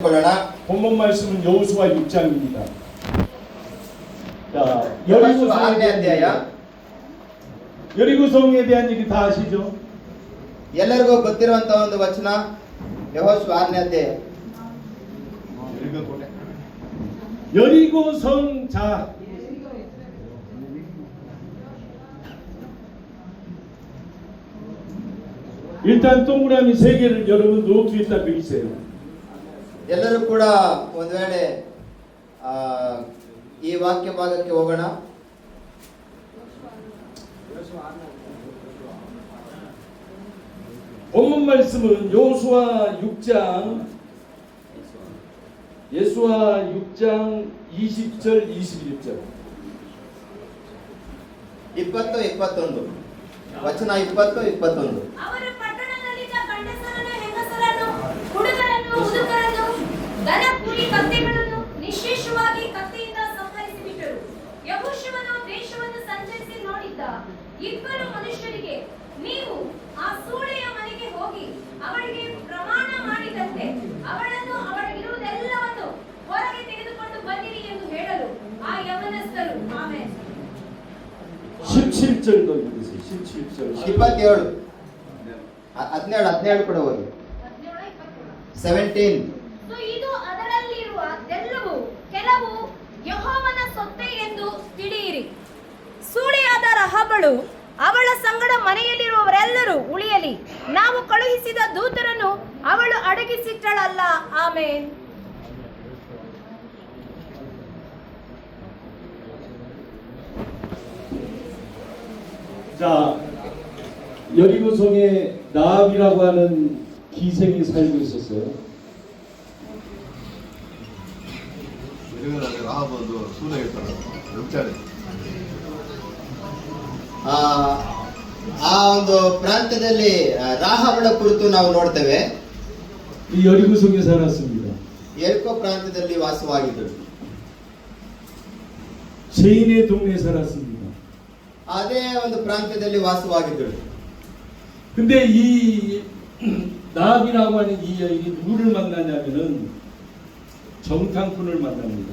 본문 말씀은 여호수아 6장입니다. 자, 여리고성에 대한 얘기 다 아시죠? ಎಲ್ಲರಿಗೂ ಗೊತ್ತಿರುವಂತಹ ಒಂದು ವಚನ ಯೆಹೋಶುವ 6ನೇ ಅಧ್ಯಾಯ. 여리고성. 자, 일단 동그라미 3개를 여러분 노트에다 그리세요. ಎಲ್ಲರೂ ಕೂಡ ಒಂದು ವೇಳೆ ಈ ವಾಕ್ಯ ಭಾಗಕ್ಕೆ ಹೋಗೋಣ. 본문 말씀은 여호수아 6장 20절 21절. 20-21 ವಚನ 20-21. ಅವರು ಪಟ್ಟಣದಲ್ಲಿದ್ದ ಗಂಡಸರನ್ನು ಹೆಂಗಸರನ್ನು ಹುಡುಗರನ್ನು ಮುದುಕರನ್ನು ದನ ಕುರಿ ಕತ್ತೆಗಳನ್ನು ನಿಶ್ಶೇಷವಾಗಿ ಕತ್ತಿಯಿಂದ ಸಂಹರಿಸಿಬಿಟ್ಟರು. ಯೆಹೋಶುವನು ದೇಶವನ್ನು ಸಂಚರಿಸಿ ನೋಡಿದ್ದ ಇಬ್ಬರು ಮನುಷ್ಯರಿಗೆ, ನೀವು ಆ ಸೂಳೆಯ ಮನೆಗೆ ಹೋಗಿ ಅವಳಿಗೆ ಪ್ರಮಾಣ ಮಾಡಿದಂತೆ ಅವಳನ್ನು ಅವಳಿಗಿರುವುದೆಲ್ಲವನ್ನು ಹೊರಗೆ ತೆಗೆದುಕೊಂಡು ಬನ್ನಿರಿ ಎಂದು ಹೇಳಲು ಆ ಯವನಸ್ಥರು ಆಮೆನ್. 17절도 읽으세요. 17절. 27 17 ಕೂಡ ಓದಿ. 17. ಇದು ಅದರಲ್ಲಿರುವುದೆಲ್ಲವೂ ಕೆಲವು ಯೆಹೋವನ ಸೊತ್ತೆ ಎಂದು ತಿಳಿಯಿರಿ. ಸೂಳೆಯಾದ ರಹಾಬಳು ಅವಳ ಸಂಗಡ ಮನೆಯಲ್ಲಿರುವವರೆಲ್ಲರೂ ಉಳಿಯಲಿ. ನಾವು ಕಳುಹಿಸಿದ ದೂತರನ್ನು ಅವಳು ಅಡಗಿಸಿಟ್ಟಳಲ್ಲ. ಆಮೆನ್. 자, 여리고성에 나압이라고 하는 기생이 살고 있었어요. 라하ಬ도 ಸೂಳೆಯಿರ್ತಾರ ವ್ಯಭಿಚಾರಿ. ಆ ಒಂದು ಪ್ರಾಂತ್ಯದಲ್ಲಿ ರಾಹಾಬಳ ಕುರಿತು ನಾವು ನೋಡ್ತೇವೆ. 이 여리고성에 살았습니다. ಯೆರಿಕೋ ಪ್ರಾಂತ್ಯದಲ್ಲಿ ವಾಸವಾಗಿದ್ದರು. 죄인의 동네에 살았습니다. ಅದೇ ಒಂದು ಪ್ರಾಂತ್ಯದಲ್ಲಿ ವಾಸವಾಗಿದ್ದರು. 근데 이 나압이라고 하는 이 여인이 누구를 만나냐면은 정탐꾼을 만납니다.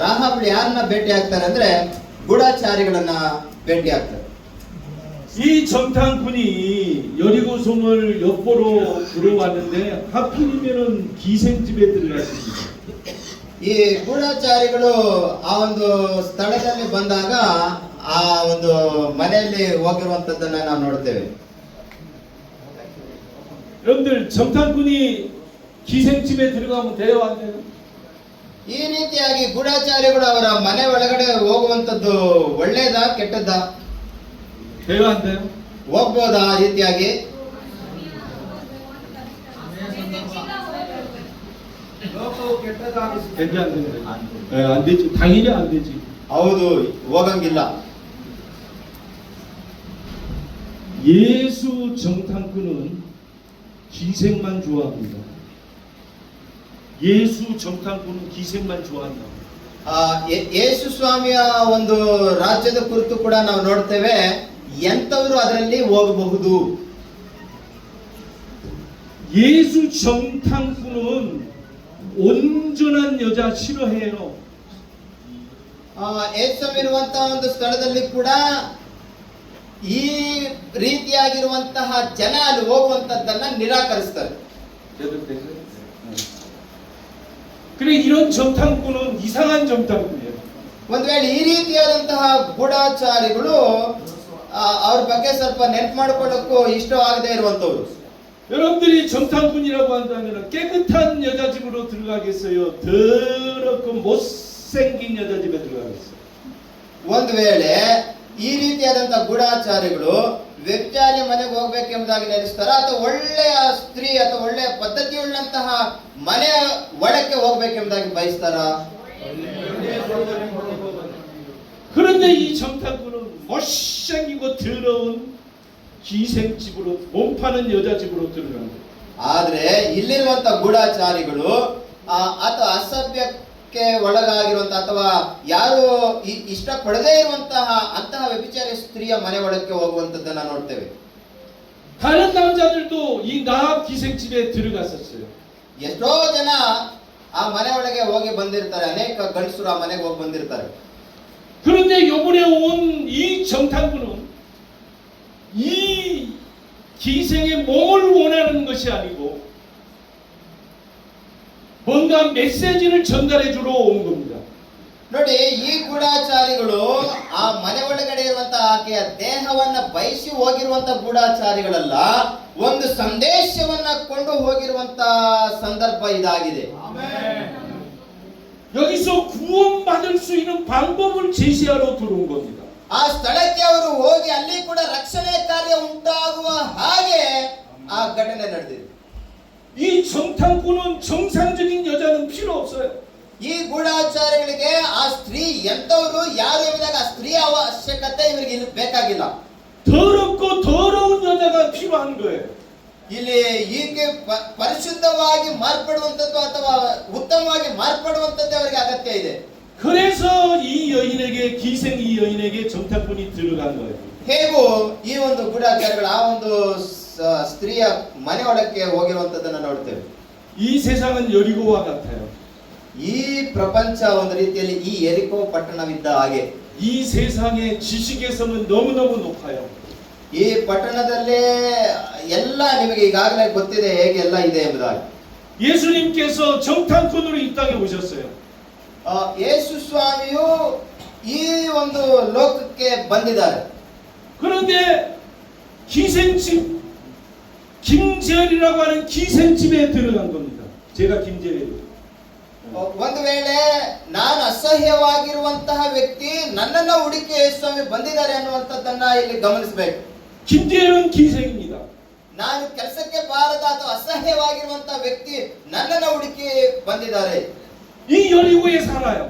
ರಾಹಾಬಳು ಯಾರನ್ನ ಭೇಟಿ ಆಗ್ತಾರೆ ಅಂದ್ರೆ ಗೂಢಚಾರಿಗಳನ್ನ ಭೇಟಿ ಆಗ್ತಾರೆ. 이 정탐꾼이 여리고성을 엿보러 들어왔는데 하필이면은 기생집에 들어갔습니다. ಈ ಗೂಢಚಾರಿಗಳು ಆ ಒಂದು ಸ್ಥಳದಲ್ಲಿ ಬಂದಾಗ ಆ ಒಂದು ಮನೆಯಲ್ಲಿ ಹೋಗಿರುವಂತದ್ದನ್ನ ನಾವು ನೋಡ್ತೇವೆ. 여러분들 정탐꾼이 기생집에 들어가면 돼요, 안 돼요? ಈ ರೀತಿಯಾಗಿ ಗೂಢಚಾರಿಗಳು ಅವರ ಮನೆ ಒಳಗಡೆ ಹೋಗುವಂತದ್ದು ಒಳ್ಳೇದಾ ಕೆಟ್ಟದ್ದಾ? 돼요, 안 돼요? ಹೋಗ್ಬೋದಾ ಆ ರೀತಿಯಾಗಿ? 되지 안 되지? 안 되지. 당연히 안 되지. ಹೌದು, ಹೋಗಂಗಿಲ್ಲ. 예수 정탐꾼은 기생만 좋아합니다. 예수 정탐꾼은 기생만 좋아한다. ಯೇಸು ಸ್ವಾಮಿಯ ಒಂದು ರಾಜ್ಯದ ಕುರಿತು ಕೂಡ ನಾವು ನೋಡ್ತೇವೆ, ಎಂತವರು ಅದರಲ್ಲಿ ಹೋಗಬಹುದು. 예수 정탐꾼은 온전한 여자 싫어해요. ಯೇಸು ಇರುವಂತಹ ಒಂದು ಸ್ಥಳದಲ್ಲಿ ಕೂಡ ಈ ರೀತಿಯಾಗಿರುವಂತಹ ಜನ ಅಲ್ಲಿ ಹೋಗುವಂತದ್ದನ್ನ ನಿರಾಕರಿಸ್ತಾರೆ. 그래, 이런 정탐꾼은 이상한 정탐꾼이에요. ಒಂದ್ ವೇಳೆ ಈ ರೀತಿಯಾದಂತಹ ಗೂಢಚಾರಿಗಳು ಅವ್ರ ಬಗ್ಗೆ ಸ್ವಲ್ಪ ನೆನಪು ಮಾಡಿಕೊಳ್ಳಕ್ಕೂ ಇಷ್ಟವಾಗದೇ ಇರುವಂತವ್ರು. 여러분들이 정탐꾼이라고 한다면 깨끗한 여자 집으로 들어가겠어요? 더럽고 못생긴 여자 집에 들어가겠어요? ಒಂದ್ ವೇಳೆ ಈ ರೀತಿಯಾದಂತಹ ಗೂಢಚಾರಿಗಳು ವ್ಯಭಿಚಾರಿ ಮನೆಗೆ ಹೋಗ್ಬೇಕೆಂಬುದಾಗಿ ನೆನೆಸ್ತಾರ, ಅಥವಾ ಒಳ್ಳೆಯ ಸ್ತ್ರೀ ಅಥವಾ ಒಳ್ಳೆಯ ಪದ್ಧತಿಯುಳ್ಳಂತಹ ಮನೆಯ ಒಳಕ್ಕೆ ಹೋಗ್ಬೇಕೆಂಬುದಾಗಿ ಬಯಸ್ತಾರ? 그런데 이 정탐꾼은 못생기고 더러운 기생집으로, 몸 파는 여자 집으로 들어갑니다. ಆದ್ರೆ ಇಲ್ಲಿರುವಂತ ಗೂಢಚಾರಿಗಳು ಅಥವಾ ಅಸಭ್ಯಕ್ಕೆ ಒಳಗಾಗಿರುವಂತಹ ಅಥವಾ ಯಾರು ಇಷ್ಟಪಡದೇ ಇರುವಂತಹ ಅಂತಹ ವ್ಯಭಿಚಾರಿ ಸ್ತ್ರೀಯ ಮನೆ ಒಳಕ್ಕೆ ಹೋಗುವಂತದ್ದನ್ನ ನೋಡ್ತೇವೆ. 다른 남자들도 이 나합 기생집에 들어갔었어요. ಎಷ್ಟೋ ಜನ ಆ ಮನೆ ಒಳಗೆ ಹೋಗಿ ಬಂದಿರ್ತಾರೆ. ಅನೇಕ ಗಂಡಸರು ಆ ಮನೆಗೆ ಹೋಗಿ ಬಂದಿರ್ತಾರೆ. 그런데 요번에 온 이 정탐꾼은 이 기생의 몸을 원하는 것이 아니고 뭔가 메시지를 전달해 주러 온 겁니다. ನೋಡಿ, ಈ ಗೂಢಾಚಾರಿಗಳು ಆ ಮನೆ ಒಳಗಡೆ ಇರುವಂತಹ ಆಕೆಯ ದೇಹವನ್ನ ಬಯಸಿ ಹೋಗಿರುವಂತ ಗೂಢಾಚಾರಿಗಳಲ್ಲ, ಒಂದು ಸಂದೇಶವನ್ನ ಕೊಂಡು ಹೋಗಿರುವಂತ ಸಂದರ್ಭ ಇದಾಗಿದೆ. 여기서 구원받을 수 있는 방법을 제시하러 들어온 겁니다. ಆ ಸ್ಥಳಕ್ಕೆ ಅವರು ಹೋಗಿ ಅಲ್ಲಿ ಕೂಡ ರಕ್ಷಣೆ ಕಾರ್ಯ ಉಂಟಾಗುವ ಹಾಗೆ ಆ ಘಟನೆ ನಡೆದಿದೆ. 이 정탐꾼은 정상적인 여자는 필요 없어요. ಈ ಗೂಢಾಚಾರಿಗಳಿಗೆ ಆ ಸ್ತ್ರೀ ಎಂತವರು ಯಾರು ಎಂಬುದಾಗ ಆ ಸ್ತ್ರೀ ಅವಶ್ಯಕತೆ ಇವರಿಗೆ ಇಲ್ಲಿ ಬೇಕಾಗಿಲ್ಲ. 더럽고 더러운 여자가 필요한 거예요. ಇಲ್ಲಿ ಈಕೆ ಪರಿಶುದ್ಧವಾಗಿ ಮಾರ್ಪಡುವಂತದ್ದು ಅಥವಾ ಉತ್ತಮವಾಗಿ ಮಾರ್ಪಡುವಂತದ್ದು ಅವರಿಗೆ ಅಗತ್ಯ ಇದೆ. 그래서 이 여인에게 기생 이 여인에게 정탐꾼이 들어간 거예요. ಹೇಗೂ ಈ ಒಂದು ಗೂಢಾಚಾರಿಗಳು ಆ ಒಂದು ಸ್ತ್ರೀಯ ಮನೆ ಒಳಕ್ಕೆ ಹೋಗಿರುವಂತದ್ದನ್ನ ನೋಡ್ತೇವೆ. 이 세상은 여리고와 같아요. ಈ ಪ್ರಪಂಚ ಒಂದು ರೀತಿಯಲ್ಲಿ ಈ ಯೆರಿಕೋ ಪಟ್ಟಣವಿದ್ದ ಹಾಗೆ. 이 세상의 지식에서는 너무너무 높아요. ಈ ಪಟ್ಟಣದಲ್ಲಿ ಎಲ್ಲ ನಿಮಗೆ ಈಗಾಗಲೇ ಗೊತ್ತಿದೆ ಹೇಗೆ ಎಲ್ಲ ಇದೆ ಎಂಬುದಾಗಿ. 예수님께서 정탐꾼으로 이 땅에 오셨어요. ಯೇಸು ಸ್ವಾಮಿಯು ಈ ಒಂದು ಲೋಕಕ್ಕೆ ಬಂದಿದ್ದಾರೆ. 그런데 기생집 김재열이라고 하는 기생집에 들어간 겁니다. 제가 김재열이에요. ಒಂದು ವೇಳೆ ನಾನು ಅಸಹ್ಯವಾಗಿರುವಂತಹ ವ್ಯಕ್ತಿ ನನ್ನನ್ನ ಹುಡುಕಿ ಯೇಸು ಸ್ವಾಮಿ ಬಂದಿದ್ದಾರೆ ಅನ್ನುವಂಥದ್ದನ್ನ ಇಲ್ಲಿ ಗಮನಿಸಬೇಕು. 김재열은 기생입니다. ನಾನು ಕೆಲಸಕ್ಕೆ ಬಾರದ ಅಥವಾ ಅಸಹ್ಯವಾಗಿರುವಂತಹ ವ್ಯಕ್ತಿ ನನ್ನನ್ನ ಹುಡುಕಿ ಬಂದಿದ್ದಾರೆ. 이 여리고에 살아요.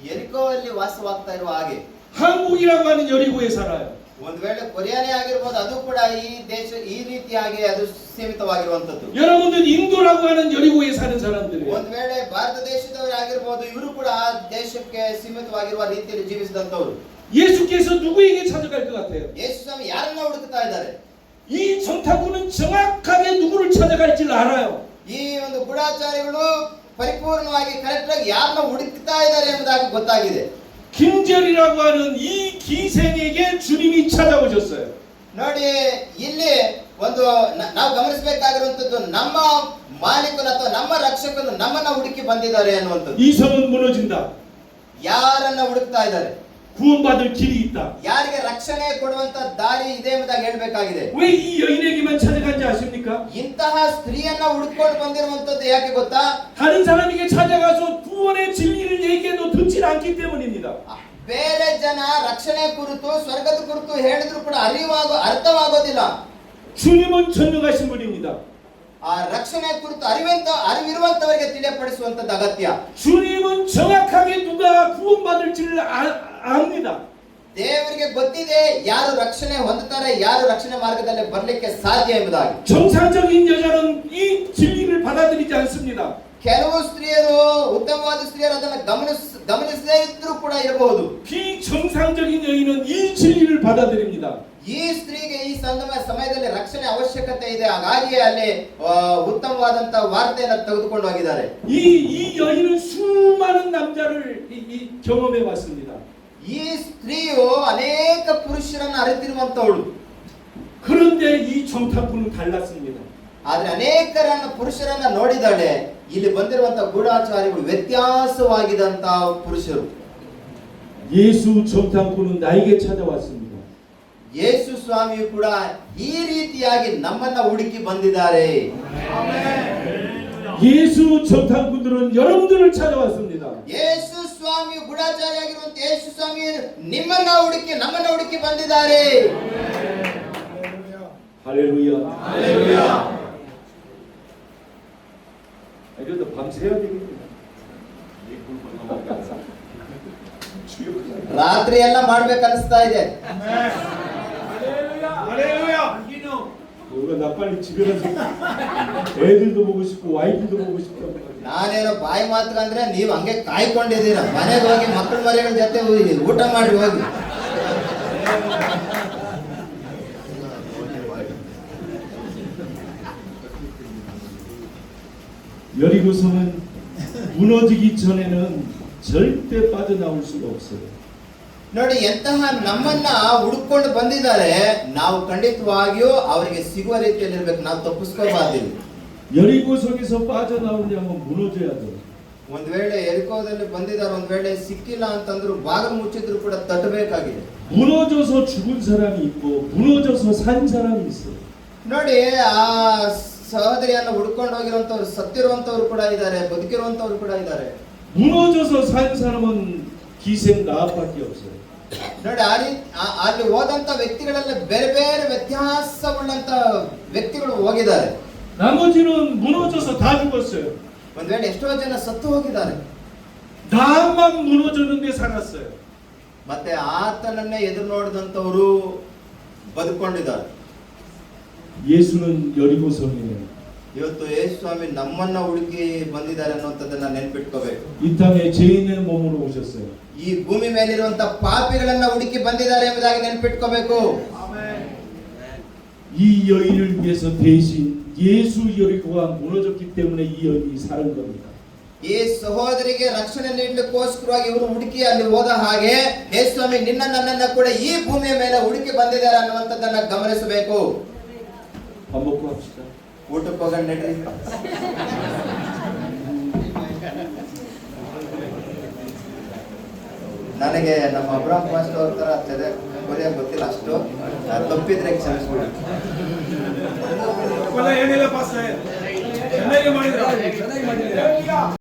ಯೆರಿಕೋದಲ್ಲಿ ವಾಸವಾಗ್ತಾ ಇರುವ ಹಾಗೆ. 한국이라고 하는 여리고에 살아요. ಒಂದು ವೇಳೆ ಕೊರಿಯಾನೇ ಆಗಿರ್ಬೋದು, ಅದು ಕೂಡ ಈ ದೇಶ ಈ ರೀತಿಯಾಗಿ ಅದು ಸೀಮಿತವಾಗಿರುವಂತದ್ದು. 여러분들 인도라고 하는 여리고에 사는 사람들이에요. ಒಂದು ವೇಳೆ ಭಾರತ ದೇಶದವರು ಆಗಿರ್ಬೋದು, ಇವರು ಕೂಡ ಆ ದೇಶಕ್ಕೆ ಸೀಮಿತವಾಗಿರುವ ರೀತಿಯಲ್ಲಿ ಜೀವಿಸಿದಂತವರು. 예수께서 누구에게 찾아갈 것 같아요? ಯೇಸು ಸ್ವಾಮಿ ಯಾರನ್ನ ಹುಡುಕ್ತಾ ಇದ್ದಾರೆ? 이 정탐꾼은 정확하게 누구를 찾아갈지를 알아요. ಈ ಒಂದು ಗೂಢಾಚಾರಿಗಳು ಪರಿಪೂರ್ಣವಾಗಿ ಕರೆಕ್ಟ್ ಆಗಿ ಯಾರನ್ನ ಹುಡುಕ್ತಾ ಇದ್ದಾರೆ ಎಂಬುದಾಗಿ ಗೊತ್ತಾಗಿದೆ. 김재열이라고 하는 이 기생에게 주님이 찾아오셨어요. ನೋಡಿ, ಇಲ್ಲಿ ಒಂದು ನಾವು ಗಮನಿಸಬೇಕಾಗಿರುವಂತದ್ದು ನಮ್ಮ ಮಾಲೀಕನು ಅಥವಾ ನಮ್ಮ ರಕ್ಷಕನು ನಮ್ಮನ್ನ ಹುಡುಕಿ ಬಂದಿದ್ದಾರೆ ಅನ್ನುವಂಥದ್ದು. 이 성은 무너진다. ಯಾರನ್ನ ಹುಡುಕ್ತಾ ಇದ್ದಾರೆ? 구원받을 길이 있다. ಯಾರಿಗೆ ರಕ್ಷಣೆ ಕೊಡುವಂತ ದಾರಿ ಇದೆ ಎಂಬುದಾಗಿ ಹೇಳ್ಬೇಕಾಗಿದೆ. 왜 이 여인에게만 찾아간지 아십니까? ಇಂತಹ ಸ್ತ್ರೀಯನ್ನ ಹುಡುಕೊಂಡು ಬಂದಿರುವಂತದ್ದು ಯಾಕೆ ಗೊತ್ತಾ? 다른 사람에게 찾아가서 구원의 진리를 얘기해도 듣질 않기 때문입니다. ಬೇರೆ ಜನ ರಕ್ಷಣೆ ಕುರಿತು ಸ್ವರ್ಗದ ಕುರಿತು ಹೇಳಿದ್ರು ಕೂಡ ಅರ್ಥವಾಗೋದಿಲ್ಲ. 주님은 전능하신 분입니다. ಆ ರಕ್ಷಣೆ ಕುರಿತು ಅರಿವಿರುವಂತವರಿಗೆ ತಿಳಿಯಪಡಿಸುವಂತದ್ದು ಅಗತ್ಯ. 주님은 정확하게 누가 구원받을지를 압니다. ದೇವರಿಗೆ ಗೊತ್ತಿದೆ ಯಾರು ರಕ್ಷಣೆ ಹೊಂದುತ್ತಾರೆ, ಯಾರು ರಕ್ಷಣೆ ಮಾರ್ಗದಲ್ಲಿ ಬರಲಿಕ್ಕೆ ಸಾಧ್ಯ ಎಂಬುದಾಗಿ. 정상적인 여자는 이 진리를 받아들이지 않습니다. ಕೆಲವು ಸ್ತ್ರೀಯರು, ಉತ್ತಮವಾದ ಸ್ತ್ರೀಯರು ಅದನ್ನು ಗಮನಿಸದೇ ಇದ್ರೂ ಕೂಡ ಇರಬಹುದು. 비정상적인 여인은 이 진리를 받아들입니다. ಈ ಸ್ತ್ರೀಗೆ ಈ ಸಮಯದಲ್ಲಿ ರಕ್ಷಣೆ ಅವಶ್ಯಕತೆ ಇದೆ, ಹಾಗಾಗಿ ಅಲ್ಲಿ ಉತ್ತಮವಾದಂತಹ ವಾರ್ತೆಯನ್ನು ತೆಗೆದುಕೊಂಡು ಹೋಗಿದ್ದಾರೆ. 이 여인은 수많은 남자를 경험해 왔습니다. ಈ ಸ್ತ್ರೀಯು ಅನೇಕ ಪುರುಷರನ್ನು ಅರಿತಿರುವಂತವಳು. 그런데 이 정탐꾼은 달랐습니다. ಆದ್ರೆ ಅನೇಕರನ್ನ ಪುರುಷರನ್ನ ನೋಡಿದಾಳೆ. ಇಲ್ಲಿ ಬಂದಿರುವಂತಹ ಗೂಢಾಚಾರಿಗಳು ವ್ಯತ್ಯಾಸವಾಗಿದಂತಹ ಪುರುಷರು. 예수 정탐꾼은 나에게 찾아왔습니다. ಯೇಸು ಸ್ವಾಮಿಯು ಕೂಡ ಈ ರೀತಿಯಾಗಿ ನಮ್ಮನ್ನ ಹುಡುಕಿ ಬಂದಿದ್ದಾರೆ. 예수 정탐꾼들은 여러분들을 찾아왔습니다. ಯೇಸು ಸ್ವಾಮಿಯು ಗೂಢಾಚಾರಿಯಾಗಿರುವಂತ ಯೇಸು ಸ್ವಾಮಿ ನಿಮ್ಮನ್ನ ಹುಡುಕಿ ನಮ್ಮನ್ನ ಹುಡುಕಿ ಬಂದಿದ್ದಾರೆ. 할렐루야. 할렐루야. 그래도 밤새야 되겠네. ರಾತ್ರಿ ಎಲ್ಲ ಮಾಡ್ಬೇಕನ್ನಿಸ್ತಾ ಇದೆ. 나 빨리 집에 가서 애들도 보고 싶고 와이프도 보고 싶다고. ನಾನೇನೋ ಬಾಯಿ ಮಾತುಕಂದ್ರೆ ನೀವು ಹಂಗೆ ಕಾಯ್ಕೊಂಡಿದ್ದೀರ. ಮನೆಗೆ ಹೋಗಿ ಮಕ್ಕಳ ಮರಿಗಳ ಜೊತೆ ಊಟ ಮಾಡಿ ಹೋಗಿ. 여리고성은 무너지기 전에는 절대 빠져나올 수가 없어요. ನೋಡಿ ಎಂತಹ ನಮ್ಮನ್ನ ಹುಡುಕೊಂಡು ಬಂದಿದ್ದಾರೆ, ನಾವು ಖಂಡಿತವಾಗಿಯೂ ಅವರಿಗೆ ಸಿಗುವ ರೀತಿಯಲ್ಲಿ ಇರ್ಬೇಕು, ನಾವು ತಪ್ಪಿಸ್ಕೋಬಾರ್ದಿಲ್ಲ. 여리고성에서 빠져나오려면 무너져야 돼. ಒಂದ್ ವೇಳೆ ಎರಿಕೋದಲ್ಲಿ ಬಂದಿದ್ದಾರೆ, ಒಂದ್ ವೇಳೆ ಸಿಕ್ಕಿಲ್ಲ ಅಂತಂದ್ರು ಬಾಗಿಲು ಮುಚ್ಚಿದ್ರು ಕೂಡ ತಟ್ಟಬೇಕಾಗಿದೆ. 무너져서 죽은 사람이 있고 무너져서 산 사람이 있어요. ನೋಡಿ ಆ ಸಹೋದರಿಯನ್ನ ಹುಡ್ಕೊಂಡು ಹೋಗಿರುವಂತವ್ರು ಸತ್ತಿರುವಂತವ್ರು ಕೂಡ ಇದ್ದಾರೆ, ಬದುಕಿರುವಂತವ್ರು ಕೂಡ ಇದ್ದಾರೆ. 무너져서 산 사람은 기생 나합밖에 없어요. ನೋಡಿ ಅಲ್ಲಿ ಹೋದಂತ ವ್ಯಕ್ತಿಗಳೆಲ್ಲ ಬೇರೆ ಬೇರೆ ವ್ಯತ್ಯಾಸವುಳ್ಳಂತ ವ್ಯಕ್ತಿಗಳು ಹೋಗಿದ್ದಾರೆ. 나머지는 무너져서 다 죽었어요. ಒಂದ್ ವೇಳೆ ಎಷ್ಟೋ ಜನ ಸತ್ತು ಹೋಗಿದ್ದಾರೆ. 나만 무너졌는데 살았어요. ಮತ್ತೆ ಆತನನ್ನೇ ಎದುರು ನೋಡಿದಂತವರು ಬದುಕೊಂಡಿದ್ದಾರೆ. 예수는 여리고성이에요. ಇವತ್ತು ಯೇಸು ಸ್ವಾಮಿ ನಮ್ಮನ್ನ ಹುಡುಕಿ ಬಂದಿದ್ದಾರೆ ಅನ್ನುವಂಥದ್ದನ್ನ ನೆನ್ಪಿಟ್ಕೋಬೇಕು. 이 땅에 죄인의 몸으로 오셨어요. ಈ ಭೂಮಿ ಮೇಲಿರುವಂತ ಪಾಪಿಗಳನ್ನ ಹುಡುಕಿ ಬಂದಿದ್ದಾರೆ ಎಂಬುದಾಗಿ ನೆನ್ಪಿಟ್ಕೋಬೇಕು. 이 여인을 위해서 대신 예수 여리고가 무너졌기 때문에 이 여인이 사는 겁니다. ಈ ಸಹೋದರಿಗೆ ರಕ್ಷಣೆ ನೀಡಲಿಕ್ಕೋಸ್ಕರವಾಗಿ ಇವರು ಹುಡುಕಿ ಅಲ್ಲಿ ಹೋದ ಹಾಗೆ ಯೇಸು ಸ್ವಾಮಿ ನಿನ್ನ ನನ್ನನ್ನ ಕೂಡ ಈ ಭೂಮಿಯ ಮೇಲೆ ಹುಡುಕಿ ಬಂದಿದ್ದಾರೆ ಅನ್ನುವಂಥದ್ದನ್ನ ಗಮನಿಸಬೇಕು. 밥 먹고 합시다. ಊಟಕ್ಕೆ ಹೋಗೋಣ ನಡ್ರಿ. ನನಗೆ ನಮ್ಮ ಅಬ್ರಾಮ್ ಪಾಸ್ಟರ್ ಅವ್ರ ತರ ಚದೆ ಕೊರಿಯ ಗೊತ್ತಿಲ್ಲ, ಅಷ್ಟು ತಪ್ಪಿದ್ರೆ ಕ್ಷಮಿಸ್ಬಿಡಿ. ಏನಿಲ್ಲ ಪಾಸ್ಟರ್ ಚೆನ್ನಾಗಿ ಮಾಡಿದ್ರು.